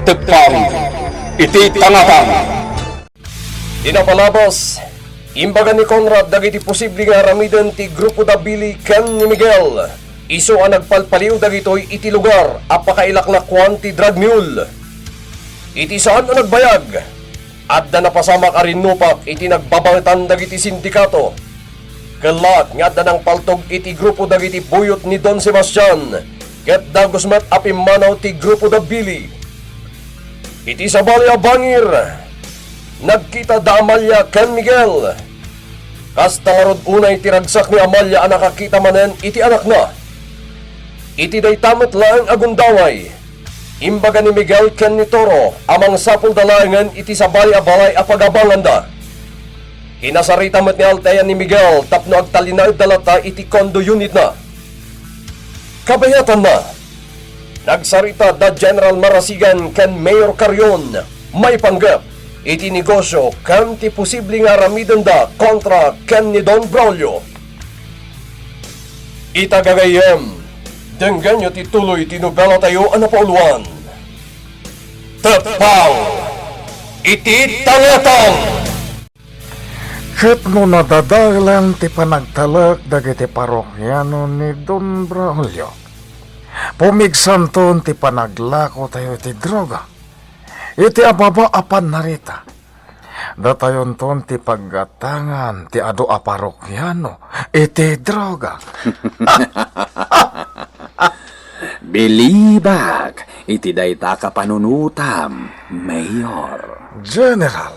tepang iti tangatan. Dinapalabas, imbaga ni Conrad dagiti posible nga aramiden ti grupo da Billy ken ni Miguel. Isu ang nagpalpaliw dagitoy iti lugar apakailaklakwan ti drug mule. Iti saan ang nagbayag? Adda napasamak arin nupak iti nagbabangtan dagiti sindikato. Kalat nga adda nang paltog iti grupo dagiti buyot ni Don Sebastian. Ket dagusmet apimanaw ti grupo da Billy. Iti sabali a bangir, nagkita da Amalia ken Miguel. Kasta nga rod unay tiragsak ni Amalia ang nakakita manen iti anak na. Iti day tamat lang agundaway. Imbaga ni Miguel ken ni Toro amang sapul dalangan iti sabali a balay a pagabangan da. Kinasarita met ni Altean ni Miguel tapno agtalinaw dalata iti condo unit na. Kabayatan na. Nagsarita da General Marasigan ken Mayor Carion may panggap iti negosyo ken ti posible nga aramiden da kontra ken ni Don Braulio. Itagagayem, denggan nyo tituloy tinubela tayo ang napauluan. Tepaw, iti tangatang! Ket no nadadalan ti panagtalak dagiti parokyano ni Don Braulio. Pumigsanton ti panaglako tayo ti droga. Iti ababa apan narita. Datayon ton ti paggatangan ti adu a parokyano iti droga. Bilibag, iti dayta ka panunutam, Mayor. General,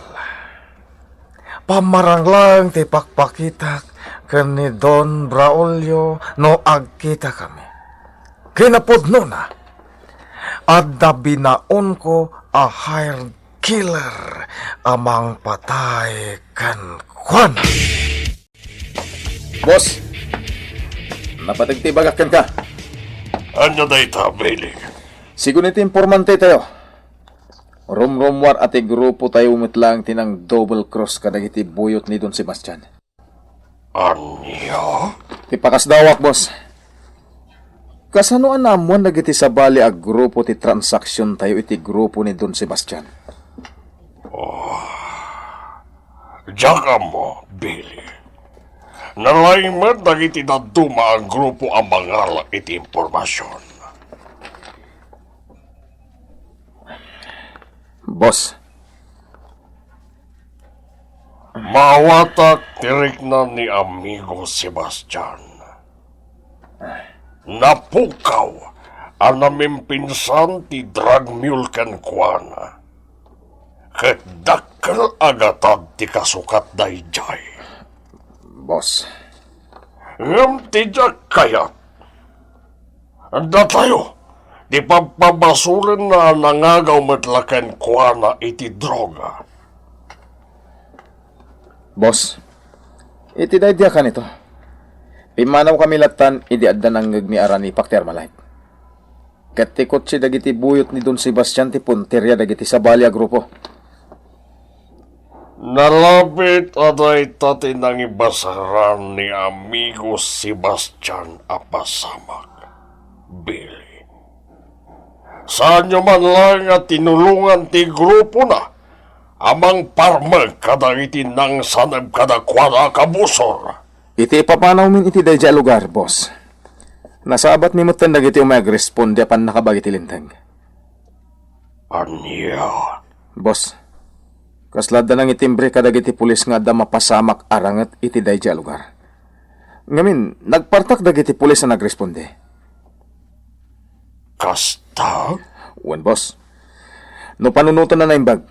pamaranglang ti pakpakitak ken ni Don Braulio no agkita kami. Kinapudno na, adda binaon ko a hired killer amang patay kan Juan. Boss, napatigtibagakan ka. Anya dayta, Billy? Siguniti informante tayo. Rumrumwar ati grupo tayo umitlang tinang double cross kadagiti buyot ni Don Sebastian. Anya? Ipakasdawak, boss. Kasano anamuan nagiti sabali ag grupo ti transaksyon tayo iti grupo ni Don Sebastian. Diyaga mo, Billy. Nalaiman dagiti naduma ang grupo ang mangalak iti impormasyon. Boss, Mawatak tirik na ni amigo Sebastian. Napukaw ang namimpinsan ti drug mule ken Juana. Ket dakkel agatad ti kasukat dayjay. boss. Ngam ti jak kayat. Anda tayo, di pagpabasulan na nangagaw matlaken Juana iti droga. Boss, iti daydya ka nito. Pimanaw kami latan, idi adda nanggag ni Arani Paktermalite. Katikot si dagiti buyot ni Don Sebastian ti punterya dagiti sabali a grupo. Nalapit aday tati nang ibasaran ni amigo Sebastian apasamak, Billy. Saan nyo man lang at tinulungan ti grupo na, amang parmag kadagiti nang sanab kadakwada kabusor. Iti papanaw min iti daydya lugar, boss. Nasabat mi mutan dagiti umag-responde apan nakabagiti lintag. Anya? Boss, kaslada nang itimbre kadagiti pulis nga da mapasamak arangat iti daydya lugar. Ngamin, nagpartak dagiti pulis na nagresponde. Kasta? Wan, boss. No panunutan na naimbag.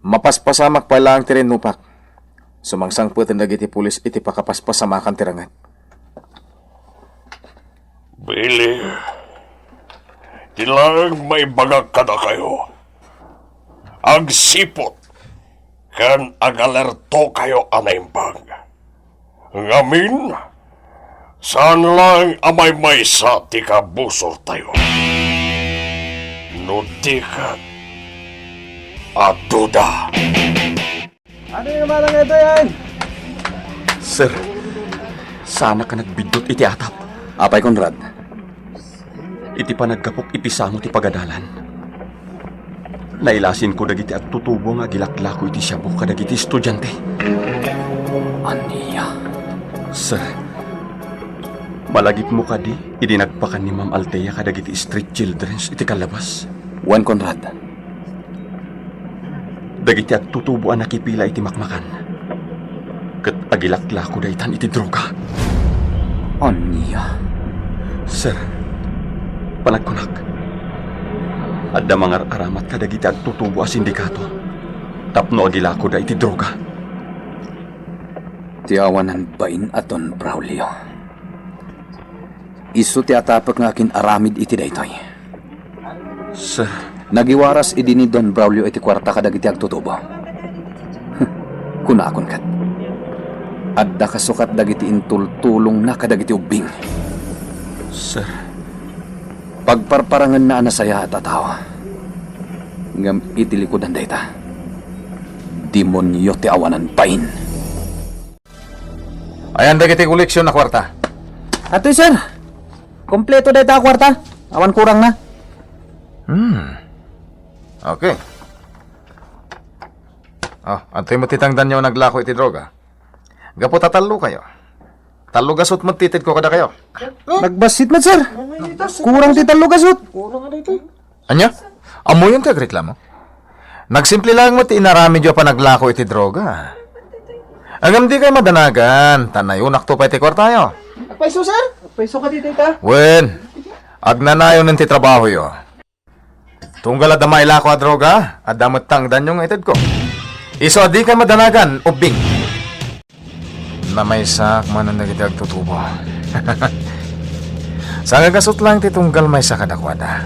Mapaspasamak pa lang tirin nupak. Sumangsang putin dagiti pulis iti pakapaspasamakan tirangat. Billy, tilang may bagag kada kayo. Agsipot, kan agalerto kayo anaimbag. Ngamin, saan lang amay may sa tikabusor tayo. Nutikat, aduda. Ano yung naman ito yan? Sir, sana ka nagbidot iti atap. Apay, Conrad. Iti pa nagkapok iti samo ti pagadalan. Nailasin ko dagiti at tutubo nga gilaklako iti siyabo kadagiti estudyante. Aniya. Sir, malagip mo kadi, idinagpakan ni Ma'am Althea kadagiti street childrens iti kalabas. Juan Conrad. Dagiti at tutubo ang nakipila iti makmakan. Kat agilaklako daytan iti droga. Aniya. Sir, panagkunak. Adda mga aramat kadagiti at tutubo a sindikato. Tapno agilako da iti droga. Tiawanan bain aton, Braulio. Isu ti atapak nga akin aramid iti daytoy. Sir, Nagiwaras idi ni Don Braulio iti kwarta kadagiti agtutubo. Kuna akon kat. Adda kasukat dagiti intultulong na kadagiti ubing. sir, Pagparparangan na anasaya at atawa. Ngam iti likodan dayta. Demonyo ti awanan pain. Ayan dagiti koleksyon na kwarta. Atoy sir, kompleto dahil ta kwarta. Awan kurang na. Okay. Oh, antoy mo titangdan nyo naglako iti droga. Gapo tatalo kayo. Talo gasot mo titid ko kada kayo. Nagbasit man sir. Kurang ti talo gasot. Anya? Amo yung tagreklamo? Nagsimple lang mo ti inarami dyo pa naglako iti droga. Agam di kayo madanagan. Tanayo nakto pa iti kwartayo. Paiso sir. Paiso ka dito ta. Wen, agnanayon ng ti trabaho yo. Tunggal adamay lako a droga, adamot tangdan yung ited ko. Iso di ka madanagan, ubing. Na may sak man ang nagitag tutubo. Sa gagasot lang ti tunggal may sakadakwada.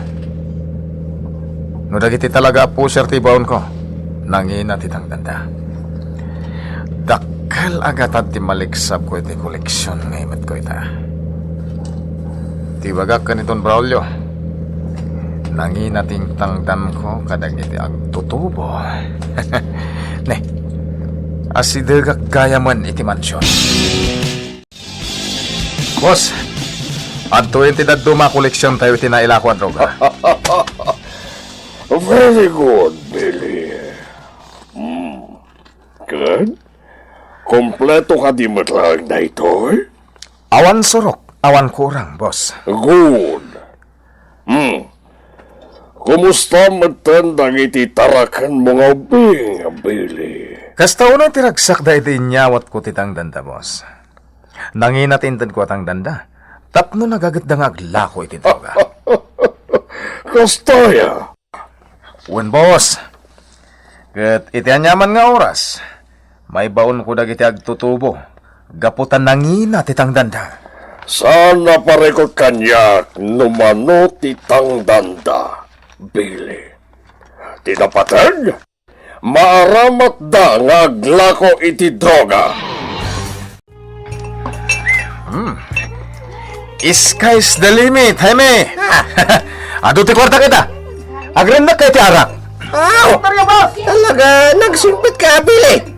No dagiti talaga po sir ti baon ko, nangina ti tangdanda. Dakal agatad ti maliksab ko iti koleksyon ngayon ko ita. Ti bagak kaniton Braulio. Nangina ting tangdan ko kadagiti agtutubo. Ne, asidagak gaya man iti mansyon. Boss, adto iti daduma koleksyon tayo iti nailako a droga. Very good, Billy. Good. Kompleto ka di matlang na ito, eh? Awan surok, awan kurang, boss. Good. Kumusta matandang iti tarakan mga ubing, Billy? Kasta unang tiragsak da iti inyawat ko titang danda, boss. Nangina tintan ko atang danda. Tapno nagagatdang aglako iti droga. Kastaya. Wen, boss. Kat iti anyaman nga oras. May baon ko dagiti agtutubo. Gaputan nangina titang danda. Sana parekot kanyak numano titang danda, Billy. Tinapatan? Maaramat da nga aglako iti droga. Sky's the limit, Jaime! Ado ti kwarta kita! Agrendak kay ti arak! Talaga, nagsumpit ka, Billy.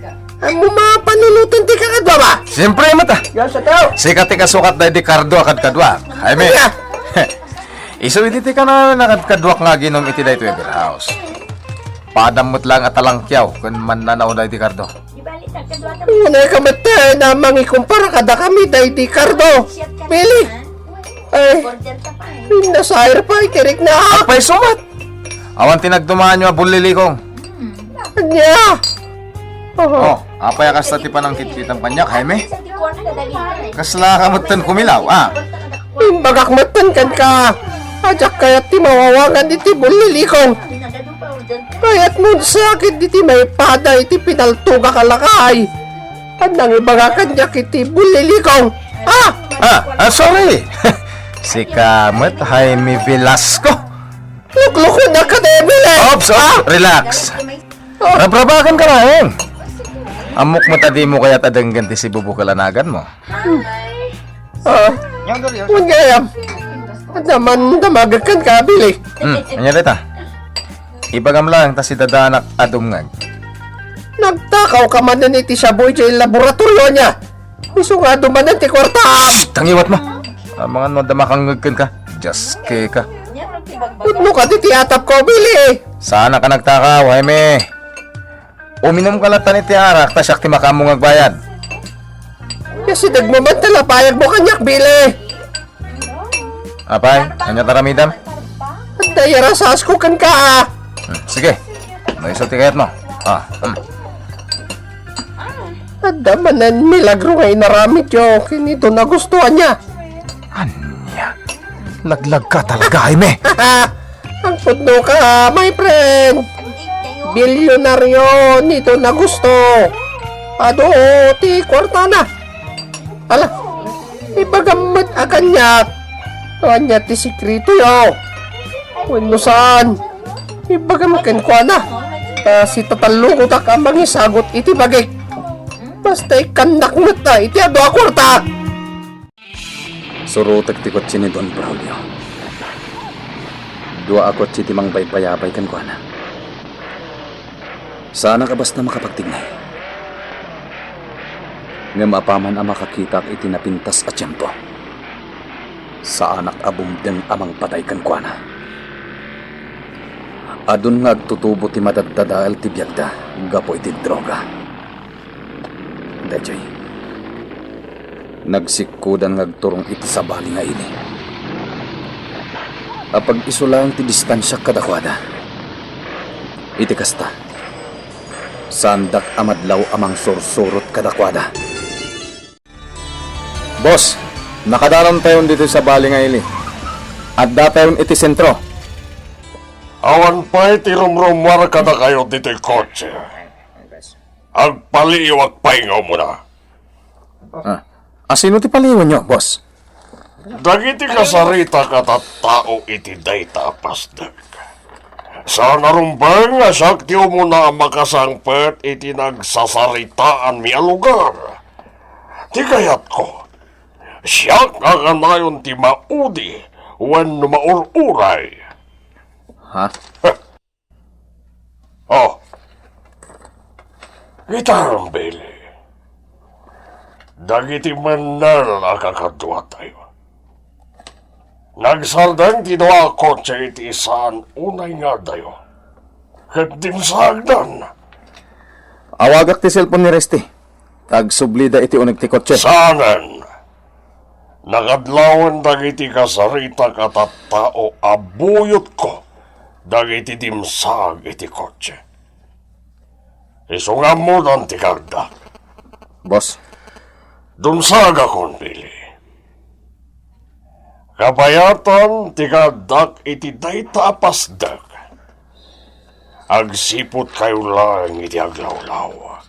Ang mga panunutan ti kakadwa ba? Siyempre, mata! Yan sa tao. Sikat ti kasukat na di kardo akad kadwa. Jaime! Iso iti ka na nakadkadwak nga ginom iti da ito yung house. Padamot lang at talangkyaw kung man nanaw na iti kardo. Unay kamatay na mangikumpara kada kami dahil di kardo. Billy. Ay, nasayar pa, ikirik na. Apay sumat! Awan tinagdumaan nyo a bulilikong. Anya. Oh, apay akasta ti panangkit kitang panyak, Jaime? Kasla kamutan kumilaw, ah? Bagakmatan kan ka. Ajak kayat ti mawawangan iti bulilikong. Kayat mo sakit iti may pada iti pinaltuga kalakay. Anang ibagakan niya iti bulilikong. Sorry! Si Kamet Jaime Velasco. Lukloko na ka, Devil eh. Ops, relax. Nabrabakan ka na, eh. Amok mo tadi mo kaya tadang ganti si Bubu kalanagan mo. Ungayam. Naman damagakan ka, Billy. Anya dita? Ibagam lang ta si dadanak adumngag. Nagtakaw ka man na iti Shaboy dyan laboratorio niya. Gusto nga dumanan ti kwarta. Tangiwat mo. Mga no damakangagkan ka. Just kay ka. Puno ka di tiyatap ko, Billy. Sana ka nagtakaw, Jaime. Uminom ka lang tani ti arak, ta siyak ti makamong agbayad. Kasi nagmaman talapayag mo kanyak, Billy. Apay, anya taramidam? At dayarasas ko kan ka, ah. Sige, naisot ti kayat mo. At damanan milagro nga inaramit yo. Kinito nagustuhan niya. Anya, laglag ka talaga, Jaime. Ang puno ka, my friend. Bilyonaryo nito na gusto. Ado, ti kwarta na. Ala, ibagamit akan niya. Anya ti sikrito yo. Wano saan? Ibagamikan ko na. Kasi tatalo ko ta ka mangisagot iti bagay. Basta ikandak mo ta, iti ado a kwarta. Surutag ti kotse ni Don Braulio. Dua akot si timang baybayabay kan ko na. Sana ka basta makapagtignay. Nga mapaman ang makakita iti napintas at tiyempo. Sa anak abumdeng amang patay kan ko na. Adun nga agtutubo ti madagdadaal ti biyagda, gapo iti droga. Dajay. Nagsikudan ngagturong iti sabali nga ini. Apag isulang ti distansya kadakwada. Iti kasta. Sandak amadlaw amang sursurot kadakwada. Boss, nakadaron tayo dito sa bali nga ili. At datayon iti sentro. Awan pa iti rumrumwar ka na kayo dito'y kotse. Agpaliiwag pahingaw mo na. Sino ti paliwan nyo, boss? Dagiti kasarita katatao iti dayta pasdag. Sa narumbang nga saktiyo mo na ang makasangpet iti nagsasaritaan mi alugar. Ti kayat ko, siya kakanayon ti maudi wen maururay. Ha? Oh, gitarang Billy. Dagiti manal nakakadwa tayo. Nagsaldang tinwa kotse iti isaan unay nga dayo. Kat dimsagdan. Awagak ti cellphone ni Resti. Tagsublida iti unig ti kotse. Sangan. Nakadlawan dagiti kasarita katattao abuyot ko. Dagiti dimsag iti kotse. Isunga mo dan ti kagda. Boss, Dumsag akong Billy. Kabayatan ti kagdak iti dayta pasdag. Agsipot kayo lang iti aglawlaw.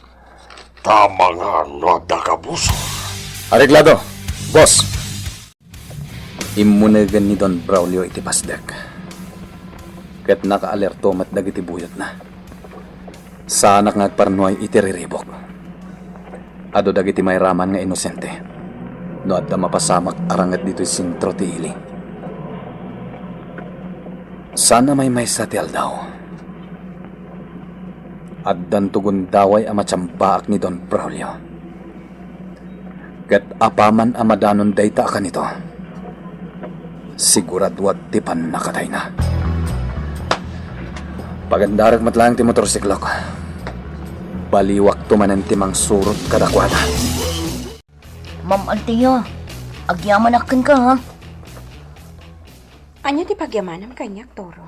Tama nga no adda kabuso. areglado. Boss, Imunagan ni Don Braulio iti pasdag. Ket nakaalerto mat dagiti buyot na. Sana nga agparnoy iti riribok. Ado dagiti may raman nga inosente. No adda mapasamak arangat dito'y sintro ti ili. Sana may sa ti aldaw. Addan tugon daway ang matsambaak ni Don Braulio. Ket apaman amadanon dayta ka nito. Siguraduat ti pan nakatay na. Pagandarag matlang ti motorsiklok. Baliwak tumanan ti mang surot kadakwada. Ma'am Altea, agyaman akin ka ha. Anyo ti pagyamanam kanyak, Toro?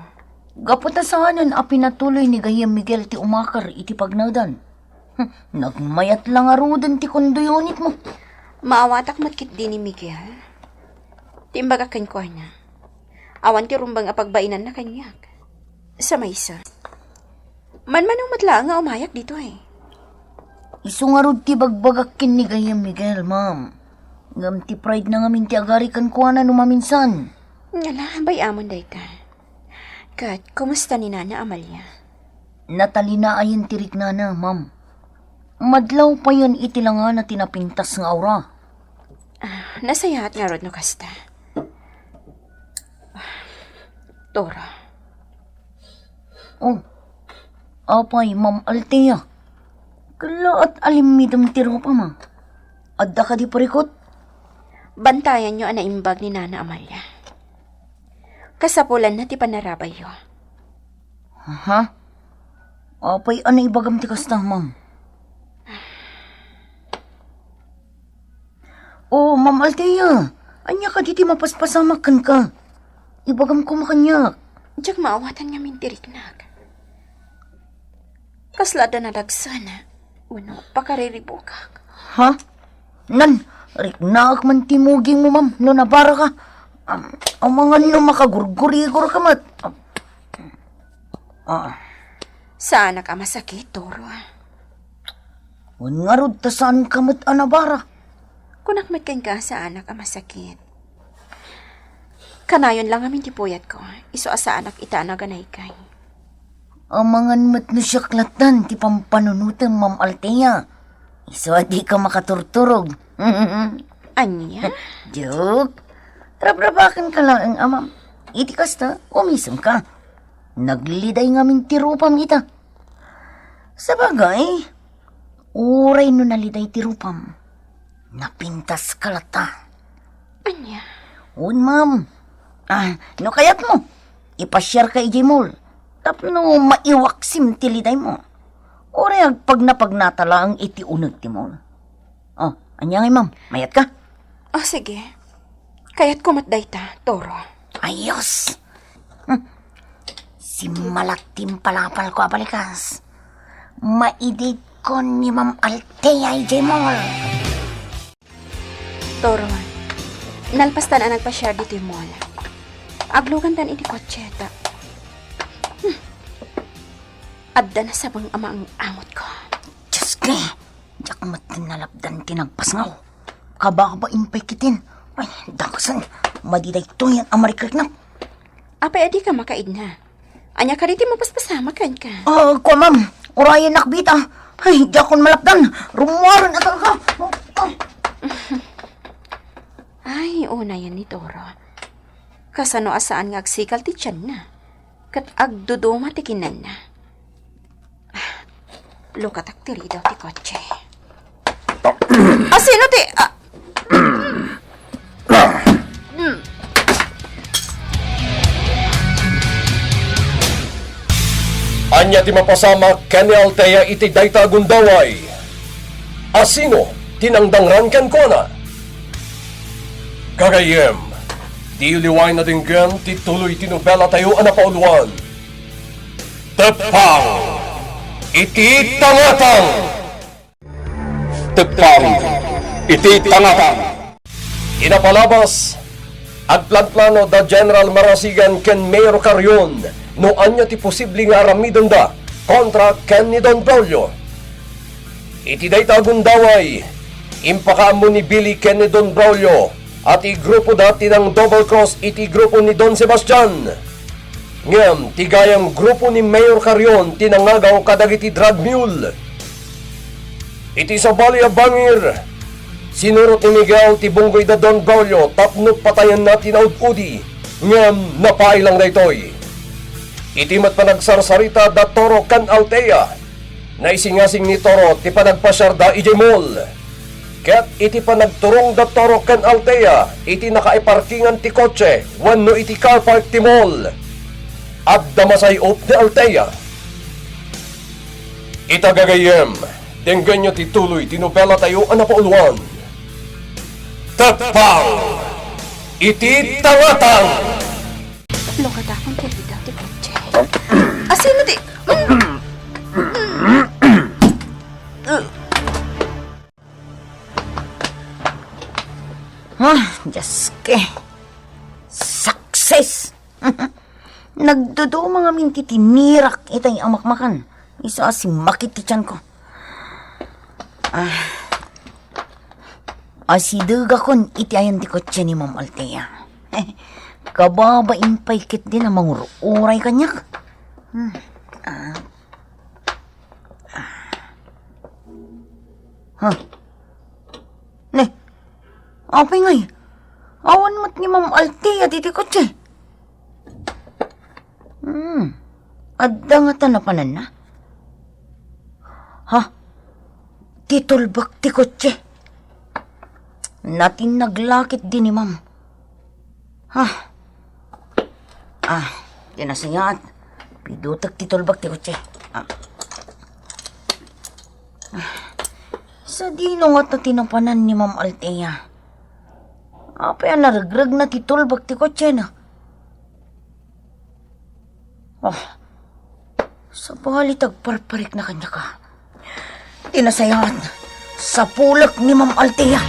Gaputasahanan a pinatuloy ni Gayam Miguel ti umakar iti pagnawdan. Nagmayat lang arudan ti konduyonit mo. Maawatak matkit din ni Miguel. Timbaga kan ko na. Awan ti rumbang apagbainan na kanyak. Sa maysa. Manmanong matla nga umayak dito eh. Isungarod ti bagbagakin ni Gayam Miguel, ma'am. Ngam ti pride na ngamin ti agarikan ko na numaminsan. Ngala, bayamon day ka. Kat, kumusta ni Nana Amalia? Natalina ayon tirik na na, ma'am. Madlaw pa yun itilangan na tinapintas nga aura. Nasayahat nga rod no kasta. Toro. Oh, apay, ma'am Altea. Kala at alimidam tiro pa, ma'am. Adda ka di parikot? Bantayan nyo ang naimbag ni Nana Amalia. Kasapulan na ti panarabayo. Ha? Apay, ano ibagam ti kasta, ma'am? Oh, Ma'am Althea. Anya ka diti mapaspasamakan ka. Ibagam ko makanyak. Diyak maawatan nga mintiriknag. Kaslada na lagsana. Uno, pakariribukak. Ha? Nan, riknaak man timuging mo, ma'am. No nabara ka. Ang mga no makagurgurigur ka mat. Sana ka masakit, Toro. Ungarod ta saan ka mat anabara. Kunak ka sa anak ang masakit. Kanayon lang amin ti puyat ko. Iso sa anak ita na ganay kay. Ang mga mat no siyaklatan ti pampanunutan, Ma'am Althea. Iso di ka makaturturog. Anya? Joke. Trabrabakan ka lang ang amam. Iti kasta, umisam ka. Nagliday ngamin tirupam ita. Sabagay, uray no naliday tirupam. Napintas kalata. Anya? Un, ma'am. No kayat mo? Ipasyar ka ijay mall. Tapno maiwaksim tiliday mo. Uray pag napagnatala ang iti unag ti mall. Oh, anya ngay, ma'am. Mayat ka? Oh, sige. Kaya't kumatday ta, Toro. Ayos! Si Malatim palapal ko abalikas. Maidid ko ni Ma'am Althea ijay mall. Toro, nalpastan ang nagpa-share dito yung mall. Aglugan tan iti kotseta. Adda na sabang ama ang amot ko. Diyos ka! Diyak matin nalapdan tinagpasngaw. Kabaka ba impay kitin? Ay, dakasan. Madiday to yan ang marikrik na. Apay adi ka makaid na. Anya ka riti mapaspasama kan ka. Kwa ma'am. Urayan nakbita. Ay, diyak kon malapdan. Rumuwaran na talaga. Ay, una yan ni Toro. Kasano asaan nga agsikal ti tiyan na. Kat agduduma ti kinan na. Lukatak tiri daw ti kotse. Sino ti? Anya ti mapasama Kenny Althea iti dayta gundaway. Asino tinangdangran ken ko na? Kagayem, di uliway na dinggan ti tuloy tinubela tayo anapauluan. Tepang! Iti tangatang! Tepang! Iti tangatang! Inapalabas, agplanplano da General Marasigan ken Mayor Carrion no anya ti posible nga aramidon da kontra ken ni Don Braulio. Iti dayta gundaway, impakaamo ni Billy ken ni Don Braulio at igrupo dati ng double cross iti grupo ni Don Sebastian. Ngem, tigayang grupo ni Mayor Carrion tinangagaw kadagiti drug mule. Iti sabali a bangir, sinurot ni Miguel ti bunggoy da Don Braulio tapno patayan na tinaud-udi. Ngem, napailang na itoy. Itimat panagsarsarita da Toro kan Althea. Naisingasing ni Toro ti panagpasyar da ijay mall. Kaya't iti panagturong da Toro kan Althea, iti nakaiparkingan ti kotse, wano iti car park ti mall. At damasayop ni Althea. Itagagayem, denggan nyo ti tuloy tinubela tayo anapauluan. Tepang! Iti tangatang! Lukatakon tiri daw ti kotse. Sino ti? Diyos ke. Success! Nagdudo mga minti tinirak itay amakmakan. Isa si makit ti tiyan ko. Asiduga kon iti ayan ti kotse ni Ma'am Althea. Kababain paikit din ang mangururay kanyak. Ne, apay ngay. Awan mat ni Ma'am Althea diti kotse. Adda nga tanapanan na. Ha? Titulbak ti kotse. Natin naglakit din ni Ma'am. Ha? Tinasayat. Pidutak titulbak ti kotse. Sa dino nga ta tinapanan ni Ma'am Althea. Apa yan naragrag na titulbak ti kotse na. Sa balitag parparik na kanya ka. Tinasayat. Sa pulak ni Ma'am Althea.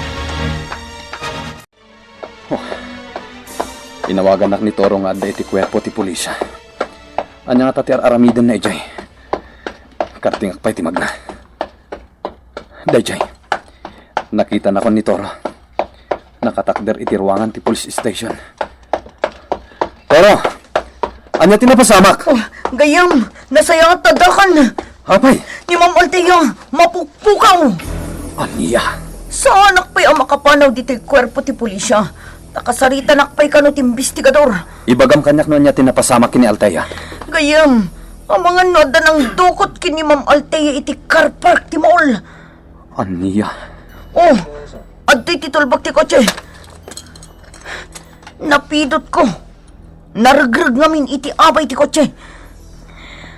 Inawagan nak ni Toro nga da iti kwerpo ti pulisya. Anya nga tatiar aramidan na ijay. Kartingak pa'y timag na. Dayjay, nakita na ko ni Toro. Nakatakder iti ruangan ti police station. Toro! Anya tinapasamak? Gayam, nasaya at tadakan. Apay! Ni Ma'am Althea, mapukpukaw. Anya? Saan nakpay ang makapanaw dito yung kwerpo ti pulisya? Nakasarita nakpay ka no timbestigador. Ibagam kanyak no niya tinapasamak kini Althea. Gayam, ang mga noda ng dukot kini Ma'am Althea iti car park ti mall. Anya? Adto'y titulbak ti kotse. Napidot ko. Naragrag namin iti abay ti kotse.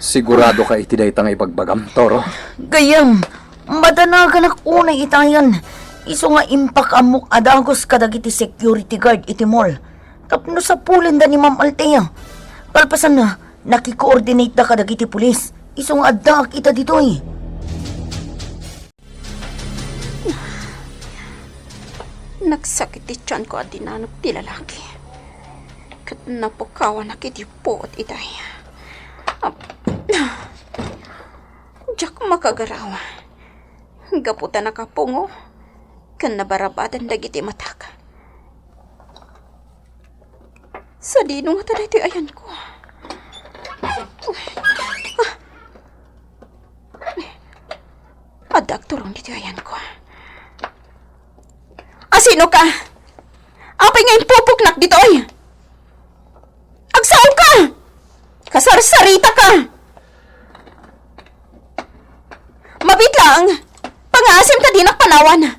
Sigurado ka iti dayta nga ipagbagam, Toro? Gayam, madanagan ak unay itayan. Iso nga impak amok adagos kadagiti security guard iti mall. Tapno sa pulin da ni Ma'am Althea. Kalpasan na, nakikoordinate da kadagiti pulis. Iso nga adak ita ditoy. Nagsakit ti tiyan ko at dinanap ti lalaki. Kat napukawan na kiti po at itay. Diyak makagarawa. Gaputan na kapungo. Kan nabarabadan dagiti matak. Sa dino nga taday ti ayan ko. Adak turong diti ayan ko. Sino ka? Apay ngayon pupuknak dito ay. Agsaw ka! Kasarsarita ka! Mabit lang! Pangasim ka din ang panawan!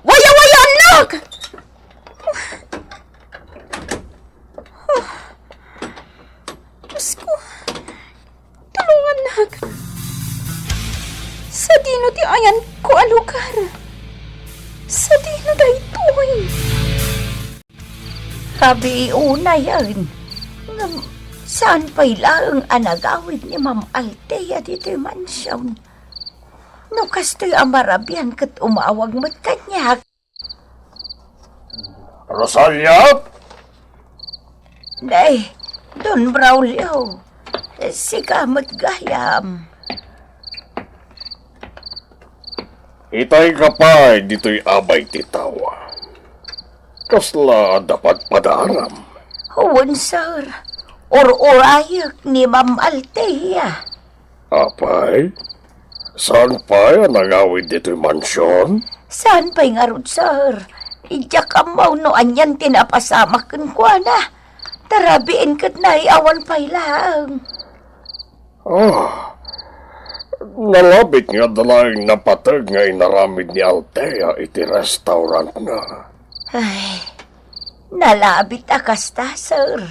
Waya-waya anak! Diyos ko, tulungan anak. Sa dino ti ayan ko alukar. Sa dino da ito'y. Sabi una yan. Saan pa'y laang anagawid ni Ma'am Althea dito'y mansyon? No kasto'y amarabyan kat umawag mo't kanyak. Rosalia? Day, Don Braulio. Sikamot gayam. Itay kapay dito'y abay titawa. Kasla dapat padaram. Huwag, sir. Or-orayak ni Ma'am Althea. Apay? Saan pa ang nangawid dito'y mansyon? Saan pa'y ngarod, sir? Ijak amaw no anyan tinapasamak kun kwa na. Tarabiin kat na awan pa'y lang. Nalabit nga dalang napatag nga inaramid ni Althea iti restaurant na. Ay, nalabit akasta, sir.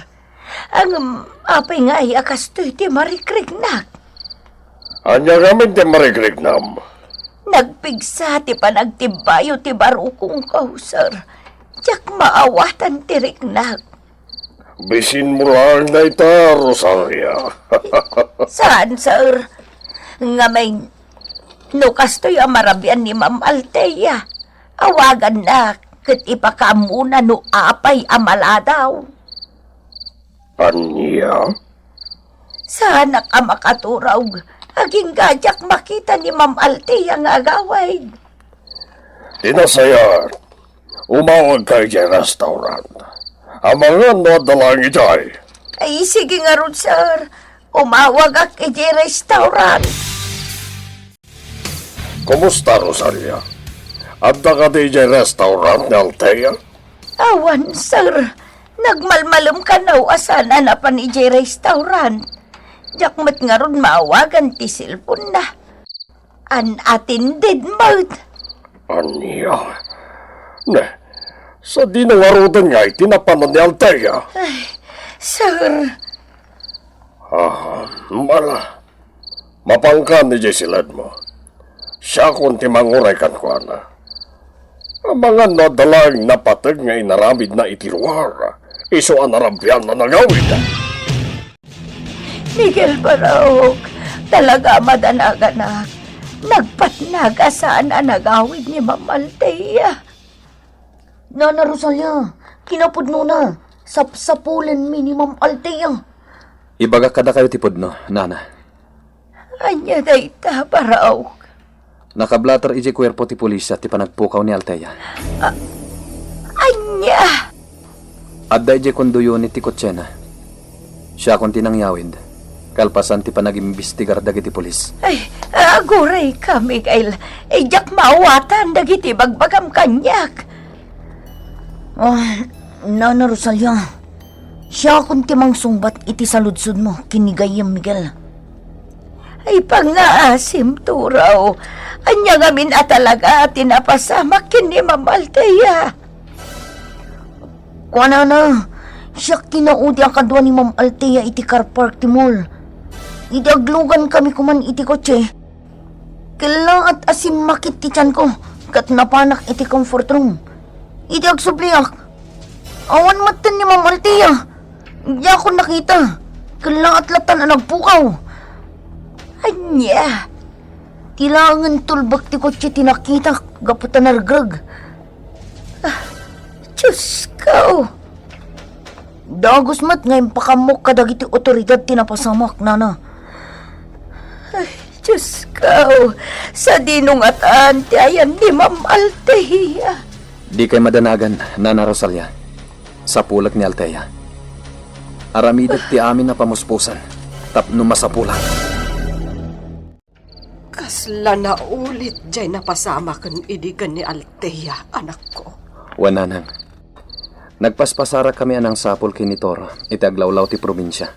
Ang apay nga ay akasto'y ti marikrignak. Anya ramin ti marikrignam. Nagpigsa ti panagtibayo ti barukong kaw, sir. Diyak maawatan ti riknak. Bisin mo lang na ita, Rosalia. Saan, sir? Nga may nukasto'y amarabian ni Ma'am Althea. Awagan na, kat ipakamuna no apay amala daw. Anya? Sana ka makaturaw. Aging gadyak makita ni Ma'am Althea nga agaway. Tinasayar, umawag kayo dyan restaurant. Amangan no dalang itay. Ay, sige nga ron, sir. Umawag ak iti restaurant. Kumusta, Rosalia? Adda ka di dyan restaurant ni Althea? Awan, sir. Nagmalmalom ka na asana na pa ni iti restaurant. Jakmat nga ron maawagan ti silpon na. Unattended mode. Anya? Ne, sa di nangarudan nga itinapanan ni Althea. Sir, Mala. Mapangkan ni Jessilad mo. Siya kung timanguray kan ko na. Ang mga nadalang napatag nga inaramid na itiruar. Iso ang narampian na nagawid. Miguel Baraok, talaga madanaga. Nagpatnaga saan ang nagawid ni Ma'am Althea. Nana Rosalia, kinapudno na. Sapsapulan mi ni Ma'am Althea. Ibaga kada kayo tipod no, nana. Anya dayta, Baraok. Nakablatter iji kwerpo ti pulisya ti panagpukaw ni Althea. Anya! Adda iji konduyo ni ti Kotsena. Siya kung tinangyawid. Kalpasan ti panag-imbestigar dagiti pulis. Ay, aguray ka, Miguel. Ijak maawatan dagiti bagbagam kanyak. Oh, Nana Rosalia, siya kung timang sumbat iti saludsud mo, kinigayam, Miguel. Ay, pangaasim, turaw. Anya ngamin talaga tinapasamak kini Ma'am Althea. Kuana na, siya kinaudi ang kadwa ni Ma'am Althea iti car park ti mall. Idaglugan kami kuman iti kotse. Kailang at asim makit ti tiyan ko, kat napanak iti comfort room. Idag subliak. Awan matan ni Ma'am Althea. Hindi ako nakita. Kailang at latan ang nagpukaw. Anya. Tilangan tulbak ti kotse tinakita. Gaputan nargrag. Diyos ka. Dagos mat ngayon pakamok kadagiti otoridad tinapasamak, nana. Ay, Diyos ka. Sa dinungatan ti ayan ni Ma'am Althea. Di kay madanagan, Nana Rosalia. Sa pulag ni Althea. Aramidat ti amin na pamuspusan. Tapno masapulang. Kasla na ulit dyan napasama kan idigan ni Althea, anak ko. Wananang. Nagpaspasara kami anang sapul kini Toro, iti aglawlaw ti probinsya.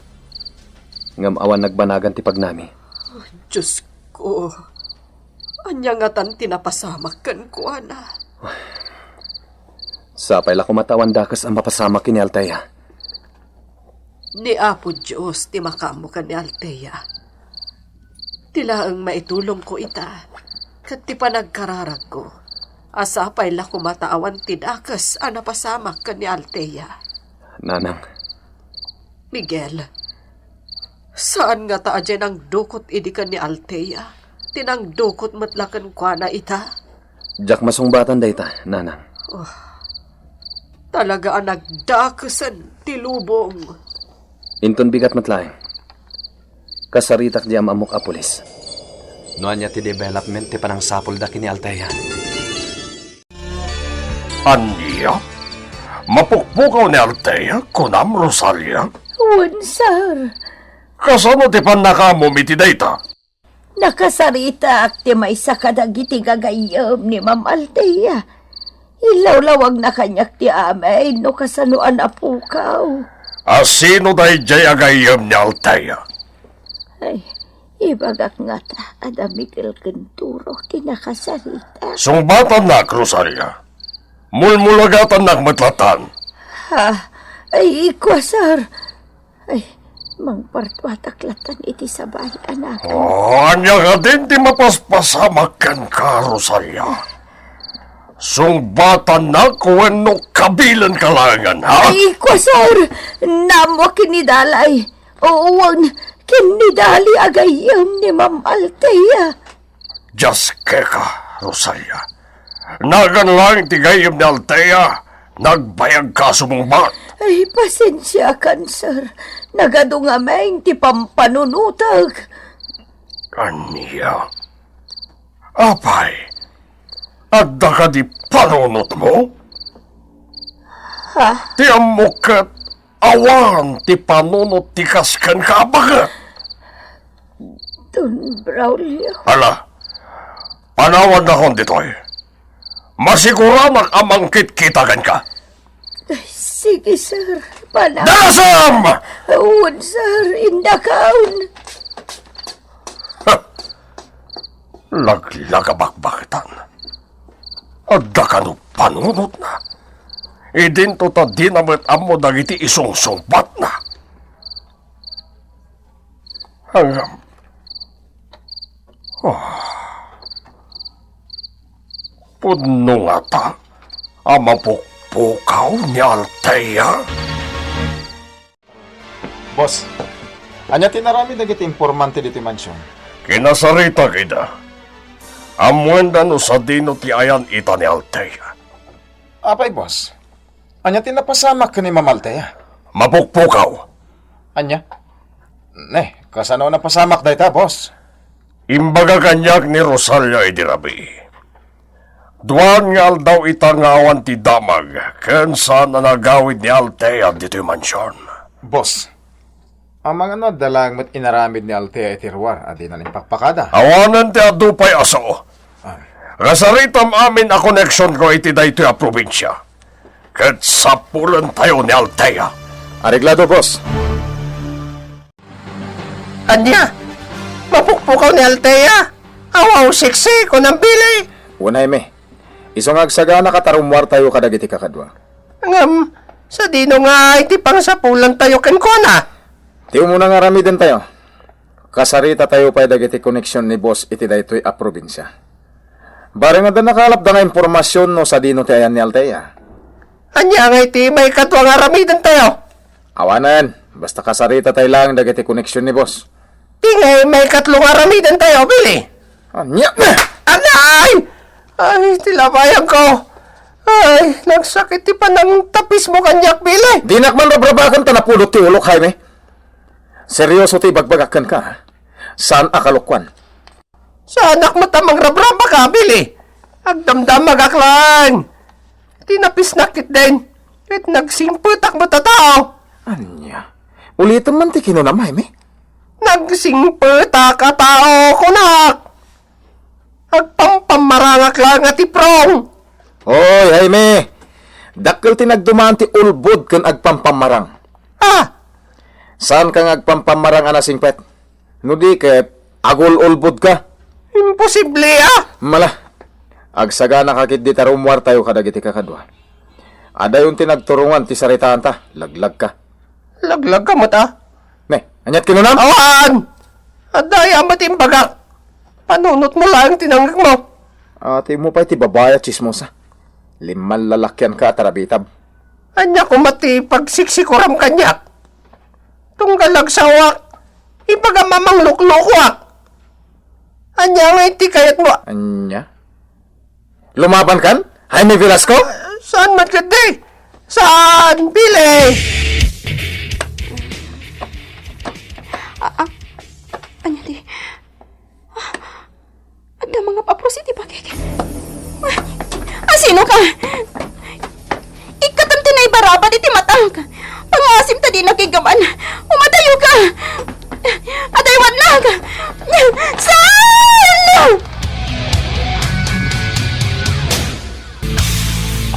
Ngam awan nagbanagan ti pagnami. Oh, Diyos ko. Anya nga tan tinapasamak kan ko, ana. Sapay la kumatawan dakas ang mapasama kini Althea. Ni Apo Diyos, ti makamo ka ni Althea. Tila ang maitulong ko ita, kat ti panagkararag ko. Asapay la kumatawan ti dakas ang napasamak ka ni Althea. Nanang. Miguel, saan nga taa dyan ang dukot idi ka ni Althea? Tinang dukot matlakan kwa na ita? Jak masungbatan dayta, Nanang. Talaga ang nagdakasan ti lubong. Inton bigat matlaeng. Kasaritak di amok a pulis. Noan niya ti development ti panang sapul da kini Althea. Anya? Mapukpukaw ni Althea, kunam Rosalia? Unsar, Kasano ti panakamo iti dayta? nakasarita ak ti may sakadagiti gagayam ni Ma'am Althea. Ilawlawag na kanyak ti amay no kasanuan apukaw. Asino day jay agayam ni Althea? Ay, ibagak nga ta, ada Miguel Kenturo ti nakasarita. Sungbatan na, Rosalia. Mulmulagatan na matlatan. Ha, ay ikwasar. Ay, mangpartuataklatan iti sabay anakan. Anya ka din ti mapaspasamakan ka, Rosalia. Sungbatan na kuweno kabilan kalangan, ha? Ay, ikwasar, namo kinidalay. Uwan, kinidali agayam ni Ma'am Althea. Diyos ka, Rosalia. Nagan lang ti gayam ni Althea. Nagbayag ka sumungbat. Ay, pasensya kan, sir. Nagadungamay ti pampanunutag. Anya? Apay, adda ka di panunot mo? Ha? Ti amukat awan ti panunot ti kaskan ka bagat. Don Braulio. Ala, panawan na kong ditoy. Masigura amangkit kitagan ka. Ay, sige, sir. Pana. Dasam! Uwan, sir. Indakaon. Laglagabakbakitan. Adda ka no panunot na. Idin to ta dinamat amo dagiti isungsungbat na. Hanggang... Puno nga ta. Ang mapukpukaw ni Althea. Boss, anya tinarami dagiti informante diti mansyon. Kinasarita kita. Amwenda no sa dino ti ayan ita ni Althea. Apay, boss. Anya tinapasamak ka ni Mamaltea. Mapukpukaw. Anya? Kasano na pasamak dayta, boss? Imbaga kanyak ni Rosalia idirabi. Duan nga daw ita nga awan ti damag, ken saan na nagawid ni Althea dito mansyon. Boss, ang mga dalang mat inaramid ni Althea itirwar, adi na pakpakada. Awanan ti adupay aso. Rasaritam amin a connection ko iti daytoy a probinsya. Ket sapulan tayo ni Althea. Areglado, boss. Anya, mapukpukaw ni Althea. Awaw siksi ko ng bili. Unay me, isong agsagana katarumwar tayo kadagiti kakadwa. Sa dino nga iti pang sapulan tayo kenkona. Tiyo muna nga ramiden tayo. Kasarita tayo pa dagiti koneksyon ni boss iti daytoy a probinsya. Bari nga da nakalap da nga impormasyon no sa dino ti ayan ni Althea. Anya nga iti may katwa nga ramidan tayo. Awanan, basta kasarita tayo lang dagiti koneksyon ni boss. Tingay may katlong nga ramidan tayo, bili. Anya! Anay! Ay, tilabayan ko. Ay, nagsakit ti pa ng tapis mo kanyak, bili. Di nakman rabrabakan ta napulot ti ulok, Jaime. Seryoso ti bagbagakan ka, ha? Saan akalokwan? Sa anak mo tamang rabraba ka, bili. Agdamdamag aklan. Tinapis nakit din. At nagsimputak mo tatao. Anya? Ulitin man ti kinunam, Jaime. Nagsimputak ka tao, kunak. Agpampamarangak lang at iprong. Oy, Jaime! Dakkel ti nagdumaan ti ulbod ken agpampamarang. Ah, Saan ka agpampamarang anasing pet? No di ket agul ulbod ka. imposible Mala, agsagana kakit di tarumwar tayo kadagiti kakadwa. Ada yung tinagturungan ti saritaan ta, laglag ka. Laglag ka mata. Anyat kinunam? Awan! Adaya matimbaga. Panunot mo lang tinanggag mo. Ate mo pa iti babaya chismosa. Limal lalakyan ka at arabitab. Anya ko mati pagsiksikuram kanyak. Tunggalag sawak. Ibaga mamang luklukwak. Anya nga iti kayat mo. Anya? Lumaban kan? Jaime Velasco? Saan magkadi? Saan? Bili! Anya di... Ada mga papros iti bakit? Sino ka? Ikatam tinay barabat iti matang. Pangasim ta di nakigaman. Umadayo ka. Adaywan na ka. Saan?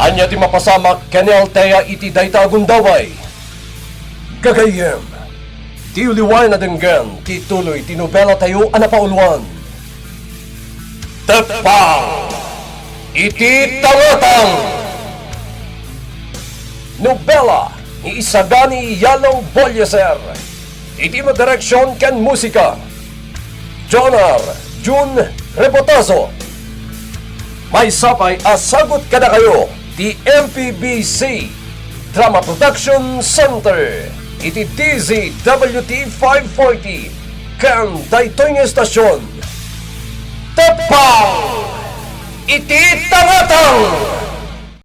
Anya ti mapasamak ken ni Althea iti dayta agundaway. Gagayem. Ti uliwan na denggan, ti tuloy ti nobela tayo anapauluan. Tepang! Iti tangatang! Nobela ni Isagani Yalo Bolyeser. Iti direksyon ken musika. Jonar Jun Rebotazo. May sapay asagot kada kayo ti MPBC Drama Production Center. Iti DZWT 540 kan daytoy nga estasyon. Tepang! Iti tangatang!